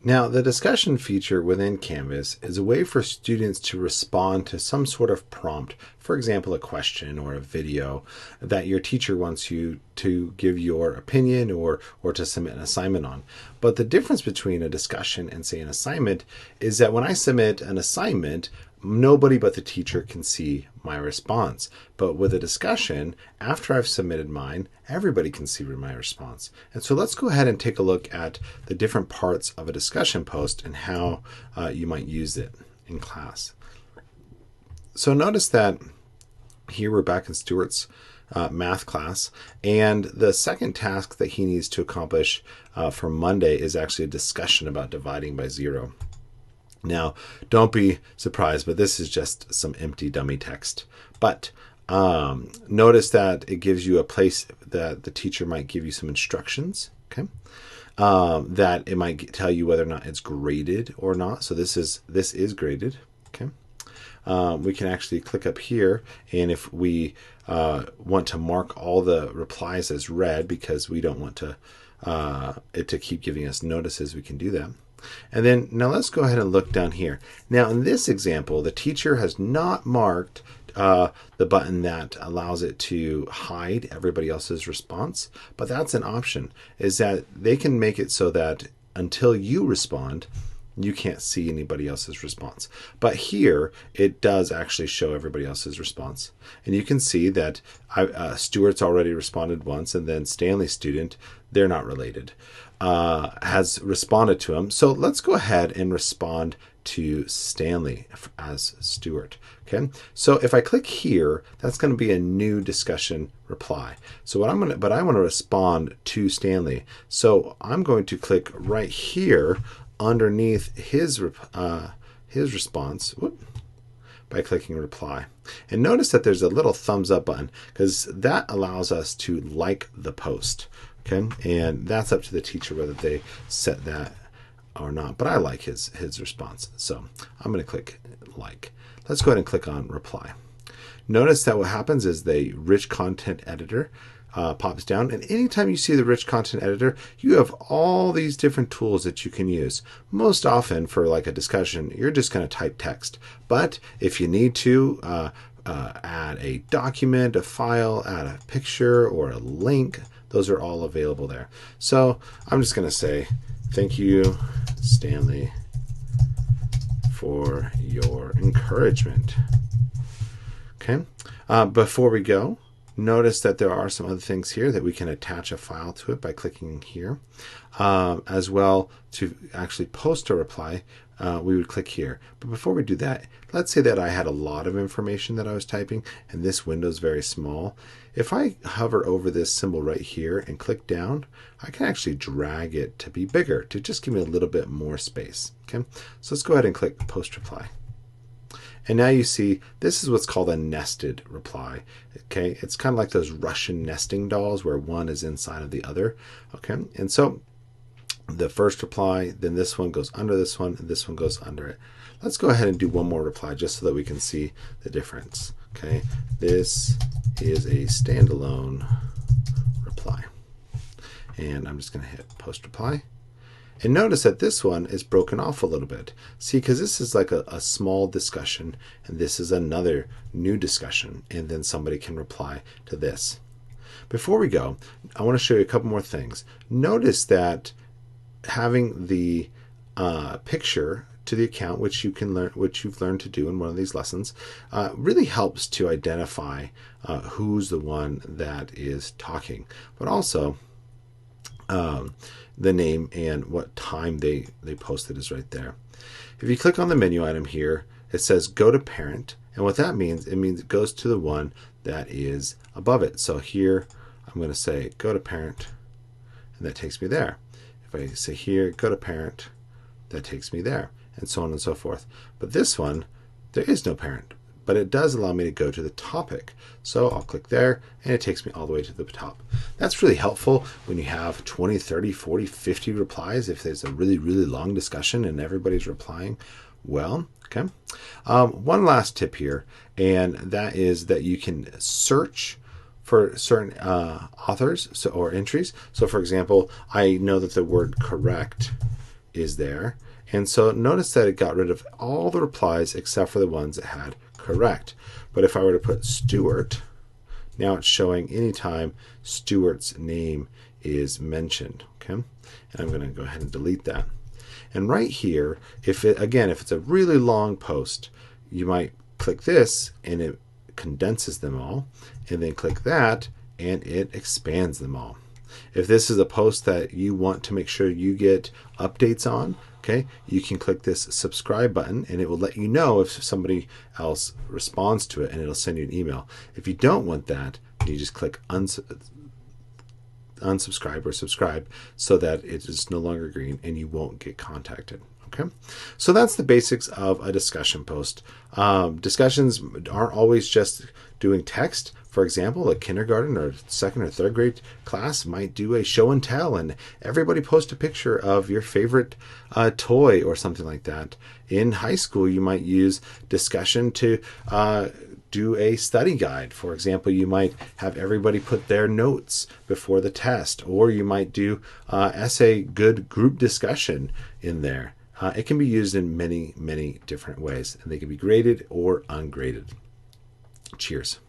Now, the discussion feature within Canvas is a way for students to respond to some sort of prompt, for example, a question or a video that your teacher wants you to give your opinion or to submit an assignment on. But the difference between a discussion and, say, an assignment is that when I submit an assignment, nobody but the teacher can see my response. But with a discussion, after I've submitted mine, everybody can see my response. And so let's go ahead and take a look at the different parts of a discussion post and how you might use it in class. So notice that here we're back in Stuart's math class, and the second task that he needs to accomplish for Monday is actually a discussion about dividing by 0. Now, don't be surprised, but this is just some empty dummy text. But notice that it gives you a place that the teacher might give you some instructions, okay? That it might tell you whether or not it's graded or not. So this is graded, okay? We can actually click up here, and if we want to mark all the replies as read because we don't want to it to keep giving us notices, we can do that. And then now let's go ahead and look down here. Now in this example, the teacher has not marked the button that allows it to hide everybody else's response, but that's an option, is that they can make it so that until you respond, you can't see anybody else's response. But here, it does actually show everybody else's response. And you can see that Stuart's already responded once, and then Stanley's student, they're not related, has responded to him. So let's go ahead and respond to Stanley as Stuart. Okay, so if I click here, that's going to be a new discussion reply. So I want to respond to Stanley. So I'm going to click right here underneath his response by clicking reply. And notice that there's a little thumbs up button because that allows us to like the post. Okay, and that's up to the teacher whether they set that or not, but I like his response. So I'm going to click like. Let's go ahead and click on reply. Notice that what happens is the rich content editor pops down, and anytime you see the rich content editor, you have all these different tools that you can use. Most often for like a discussion, you're just going to type text, but if you need to add a document, a file, add a picture or a link, those are all available there. So I'm just going to say, thank you, Stanley, for your encouragement. Okay. Before we go, notice that there are some other things here that we can attach a file to it by clicking here. As well, to actually post a reply, we would click here. But before we do that, let's say that I had a lot of information that I was typing and this window is very small. If I hover over this symbol right here and click down, I can actually drag it to be bigger, to just give me a little bit more space. Okay, so let's go ahead and click post reply. And now you see this is what's called a nested reply. Okay, it's kind of like those Russian nesting dolls where one is inside of the other. Okay, and so the first reply, then this one goes under this one, and this one goes under it. Let's go ahead and do one more reply just so that we can see the difference. Okay, this is a standalone reply. And I'm just going to hit post reply. And notice that this one is broken off a little bit. See, because this is like a small discussion, and this is another new discussion, and then somebody can reply to this. Before we go, I want to show you a couple more things. Notice that having the picture to the account, which you've learned to do in one of these lessons, really helps to identify who's the one that is talking, but also the name and what time they posted is right there. If you click on the menu item here, it says go to parent, and what that means, it means it goes to the one that is above it. So here I'm going to say go to parent, and that takes me there. If I say here go to parent, that takes me there, and so on and so forth. But this one, there is no parent, but it does allow me to go to the topic. So I'll click there, and it takes me all the way to the top. That's really helpful when you have 20, 30, 40, 50 replies. If there's a really, really long discussion and everybody's replying well, okay. One last tip here, and that is that you can search for certain authors or entries. So for example, I know that the word correct is there. And so notice that it got rid of all the replies except for the ones that had correct. But if I were to put Stuart, now it's showing anytime Stuart's name is mentioned. Okay, and I'm going to go ahead and delete that. And right here, if it's a really long post, you might click this and it condenses them all, and then click that and it expands them all. If this is a post that you want to make sure you get updates on, okay, you can click this subscribe button and it will let you know if somebody else responds to it, and it'll send you an email. If you don't want that, you just click unsubscribe or subscribe so that it is no longer green and you won't get contacted. Okay, so that's the basics of a discussion post. Discussions aren't always just doing text. For example, a kindergarten or second or third grade class might do a show and tell, and everybody post a picture of your favorite toy or something like that. In high school, you might use discussion to do a study guide. For example, you might have everybody put their notes before the test, or you might do essay good group discussion in there. It can be used in many, many different ways, and they can be graded or ungraded. Cheers.